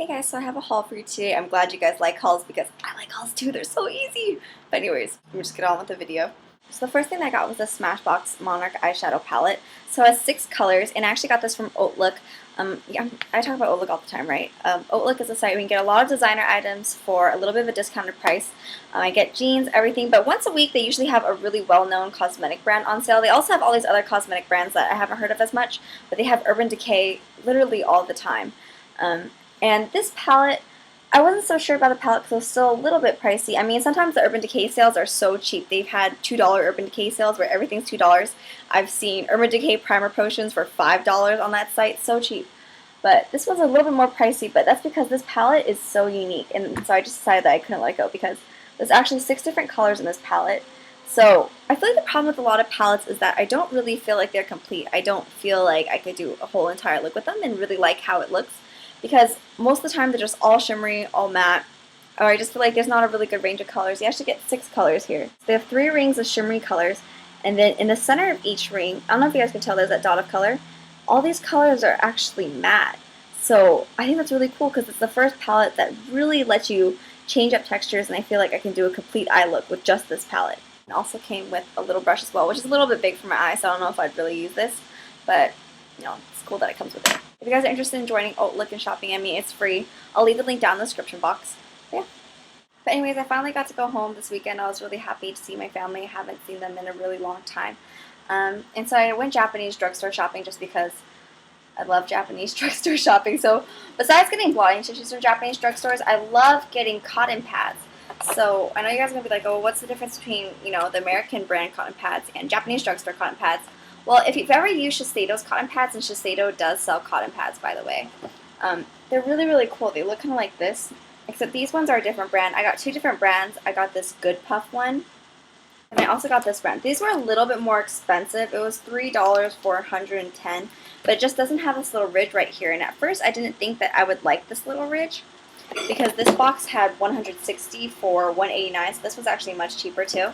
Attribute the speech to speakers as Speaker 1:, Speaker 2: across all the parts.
Speaker 1: Hey guys, so I have a haul for you today. I'm glad you guys like hauls because I like hauls too. They're so easy. But anyways, let me just get on with the video. So the first thing I got was the Smashbox Monarch eyeshadow palette. So it has 6 colors, and I actually got this from Hautelook. Yeah, I talk about Hautelook all the time, right? Hautelook is a site where you can get a lot of designer items for a little bit of a discounted price. I get jeans, everything, but once a week they usually have a really well-known cosmetic brand on sale. They also have all these other cosmetic brands that I haven't heard of as much, but they have Urban Decay literally all the time. And this palette, I wasn't so sure about the palette because it was still a little bit pricey. I mean, sometimes the Urban Decay sales are so cheap. They've had $2 Urban Decay sales where everything's $2. I've seen Urban Decay primer potions for $5 on that site. So cheap. But this was a little bit more pricey, but that's because this palette is so unique. And so I just decided that I couldn't let it go because there's actually 6 different colors in this palette. So I feel like the problem with a lot of palettes is that I don't really feel like they're complete. I don't feel like I could do a whole entire look with them and really like how it looks. Because most of the time they're just all shimmery, all matte, or I just feel like there's not a really good range of colors. You actually get 6 colors here. So they have 3 rings of shimmery colors, and then in the center of each ring, I don't know if you guys can tell, there's that dot of color. All these colors are actually matte. So I think that's really cool because it's the first palette that really lets you change up textures, and I feel like I can do a complete eye look with just this palette. It also came with a little brush as well, which is a little bit big for my eyes, so I don't know if I'd really use this, but you know, it's cool that it comes with it. If you guys are interested in joining Hautelook and shopping at me, it's free. I'll leave the link down in the description box. But yeah. But anyways, I finally got to go home this weekend. I was really happy to see my family. I haven't seen them in a really long time. And so I went Japanese drugstore shopping just because I love Japanese drugstore shopping. So besides getting blotting tissues from Japanese drugstores, I love getting cotton pads. So I know you guys are going to be like, oh, what's the difference between, you know, the American brand cotton pads and Japanese drugstore cotton pads? Well, if you've ever used Shiseido's cotton pads, and Shiseido does sell cotton pads, by the way, they're really, really cool. They look kind of like this, except these ones are a different brand. I got 2 different brands. I got this Good Puff one, and I also got this brand. These were a little bit more expensive. It was $3 for 110, but it just doesn't have this little ridge right here. And at first, I didn't think that I would like this little ridge, because this box had 160 for 189, so this was actually much cheaper too.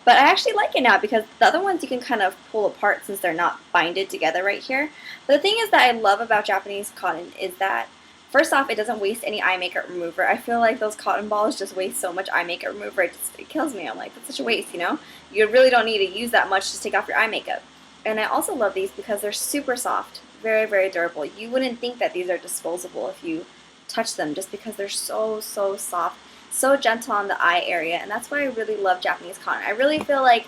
Speaker 1: But I actually like it now because the other ones you can kind of pull apart since they're not binded together right here. But the thing is that I love about Japanese cotton is that, first off, it doesn't waste any eye makeup remover. I feel like those cotton balls just waste so much eye makeup remover, it kills me. I'm like, that's such a waste, you know? You really don't need to use that much to take off your eye makeup. And I also love these because they're super soft, very, very durable. You wouldn't think that these are disposable if you touch them just because they're so, so soft. So gentle on the eye area, and that's why I really love Japanese cotton. I really feel like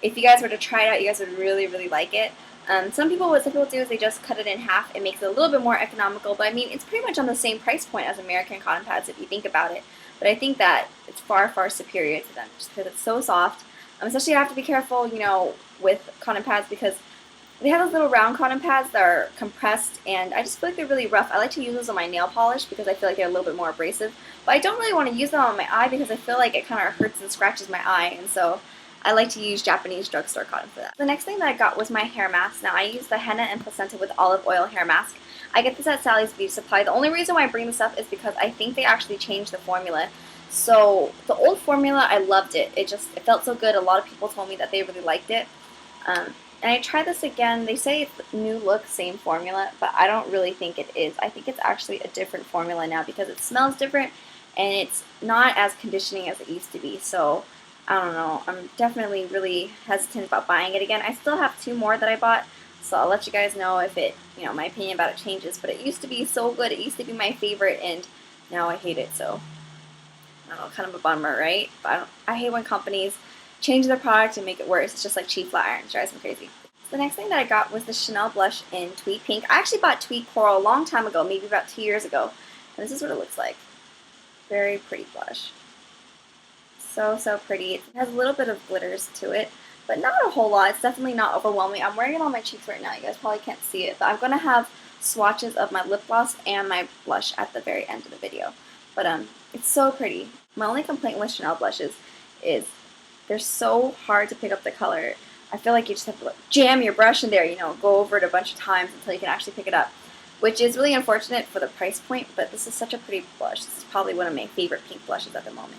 Speaker 1: if you guys were to try it out, you guys would really, really like it. What some people do is they just cut it in half. It makes it a little bit more economical, but I mean, it's pretty much on the same price point as American cotton pads if you think about it. But I think that it's far, far superior to them just because it's so soft. Especially you have to be careful, you know, with cotton pads because they have those little round cotton pads that are compressed, and I just feel like they're really rough. I like to use those on my nail polish because I feel like they're a little bit more abrasive. But I don't really want to use them on my eye because I feel like it kind of hurts and scratches my eye, and so I like to use Japanese drugstore cotton for that. The next thing that I got was my hair mask. Now I use the henna and placenta with olive oil hair mask. I get this at Sally's Beauty Supply. The only reason why I bring this up is because I think they actually changed the formula. So the old formula, I loved it. It felt so good. A lot of people told me that they really liked it. And I tried this again. They say it's new look, same formula, but I don't really think it is. I think it's actually a different formula now because it smells different and it's not as conditioning as it used to be. So I don't know. I'm definitely really hesitant about buying it again. I still have 2 more that I bought, so I'll let you guys know if it, you know, my opinion about it changes. But it used to be so good. It used to be my favorite, and now I hate it. So I don't know, kind of a bummer, right? But I hate when companies change their product and make it worse. It's just like cheap flat iron. It drives me crazy. So the next thing that I got was the Chanel blush in Tweed Pink. I actually bought Tweed Coral a long time ago, maybe about 2 years ago. And this is what it looks like. Very pretty blush. So, so pretty. It has a little bit of glitters to it, but not a whole lot. It's definitely not overwhelming. I'm wearing it on my cheeks right now. You guys probably can't see it, but I'm going to have swatches of my lip gloss and my blush at the very end of the video. But it's so pretty. My only complaint with Chanel blushes is they're so hard to pick up the color. I feel like you just have to like jam your brush in there, you know, go over it a bunch of times until you can actually pick it up, which is really unfortunate for the price point, but this is such a pretty blush. This is probably one of my favorite pink blushes at the moment.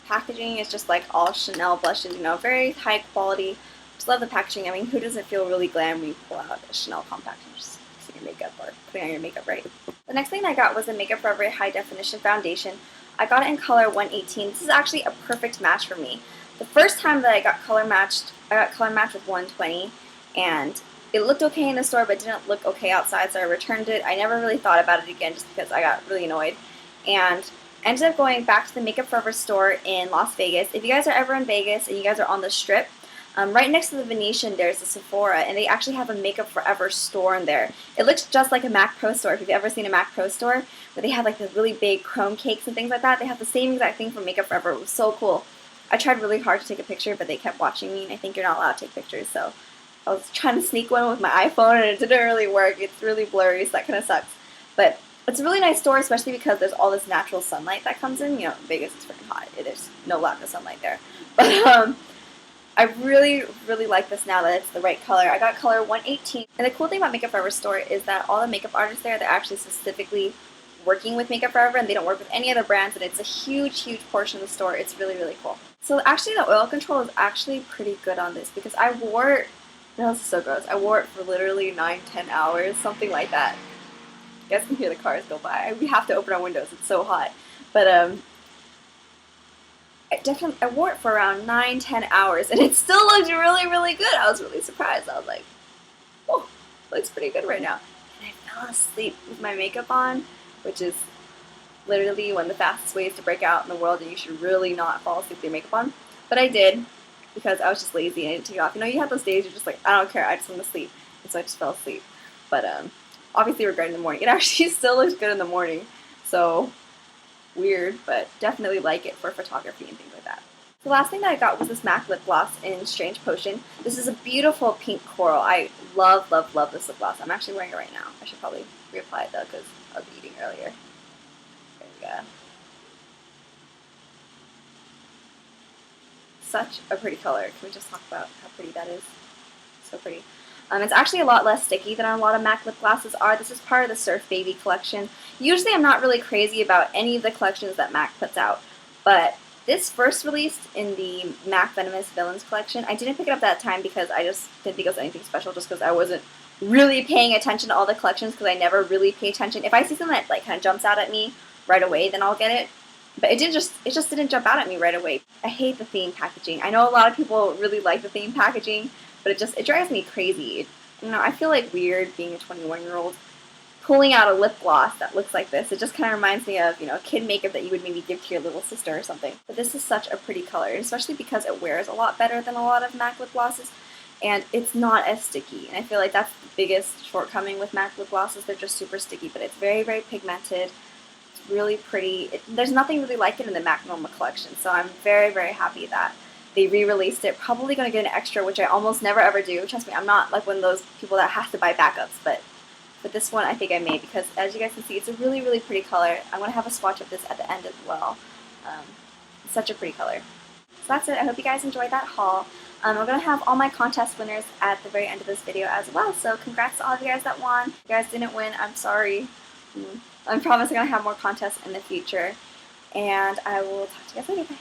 Speaker 1: Packaging is just like all Chanel blushes, you know, very high quality. Just love the packaging. I mean, who doesn't feel really glam when you pull out a Chanel compact and just see your makeup or putting on your makeup right. The next thing I got was a Makeup Forever High Definition Foundation. I got it in color 118. This is actually a perfect match for me. The first time that I got color matched with 120, and it looked okay in the store but didn't look okay outside, so I returned it. I never really thought about it again just because I got really annoyed. And ended up going back to the Makeup Forever store in Las Vegas. If you guys are ever in Vegas and you guys are on the Strip, right next to the Venetian there's a Sephora, and they actually have a Makeup Forever store in there. It looks just like a Mac Pro store. If you've ever seen a Mac Pro store, where they have like the really big chrome cakes and things like that, they have the same exact thing for Makeup Forever. It was so cool. I tried really hard to take a picture, but they kept watching me, and I think you're not allowed to take pictures, so I was trying to sneak one with my iPhone, and it didn't really work. It's really blurry, so that kind of sucks. But it's a really nice store, especially because there's all this natural sunlight that comes in. You know, Vegas is freaking hot. There's no lack of sunlight there. But I really, really like this now that it's the right color. I got color 118. And the cool thing about Makeup Forever store is that all the makeup artists there, they're actually specifically working with Makeup Forever, and they don't work with any other brands, and it's a huge, huge portion of the store. It's really, really cool. So actually the oil control is actually pretty good on this because I wore it, that was so gross, I wore it for literally 9-10 hours, something like that. You guys can hear the cars go by. We have to open our windows, it's so hot. But I wore it for around 9-10 hours, and it still looked really, really good. I was really surprised. I was like, oh, looks pretty good right now. And I fell asleep with my makeup on, which is literally one of the fastest ways to break out in the world, and you should really not fall asleep with your makeup on. But I did, because I was just lazy and I didn't take it off. You know, you have those days you're just like, I don't care, I just want to sleep. And so I just fell asleep. But obviously regret in the morning. It actually still looks good in the morning. So weird, but definitely like it for photography and things like that. The last thing that I got was this MAC lip gloss in Strange Potion. This is a beautiful pink coral. I love, love, love this lip gloss. I'm actually wearing it right now. I should probably reapply it though because I was eating earlier. There we go. Such a pretty color. Can we just talk about how pretty that is? So pretty. It's actually a lot less sticky than a lot of MAC lip glosses are. This is part of the Surf Baby collection. Usually I'm not really crazy about any of the collections that MAC puts out, but this first released in the MAC Venomous Villains collection. I didn't pick it up that time because I just didn't think it was anything special, just because I wasn't really paying attention to all the collections because I never really pay attention. If I see something that like kind of jumps out at me right away, then I'll get it. But it just didn't jump out at me right away. I hate the theme packaging. I know a lot of people really like the theme packaging, but it drives me crazy. You know, I feel like weird being a 21-year-old pulling out a lip gloss that looks like this. It just kind of reminds me of, you know, kid makeup that you would maybe give to your little sister or something. But this is such a pretty color, especially because it wears a lot better than a lot of MAC lip glosses, and it's not as sticky. And I feel like that's the biggest shortcoming with MAC lip glosses. They're just super sticky, but it's very, very pigmented. It's really pretty. There's nothing really like it in the MAC Norma collection, so I'm very, very happy that they re-released it. Probably going to get an extra, which I almost never ever do. Trust me, I'm not like one of those people that has to buy backups, but this one I think I made because, as you guys can see, it's a really, really pretty color. I'm going to have a swatch of this at the end as well. It's such a pretty color. So that's it. I hope you guys enjoyed that haul. I'm going to have all my contest winners at the very end of this video as well, so congrats to all of you guys that won. If you guys didn't win, I'm sorry. I promise I'm going to have more contests in the future, and I will talk to you guys later. Bye.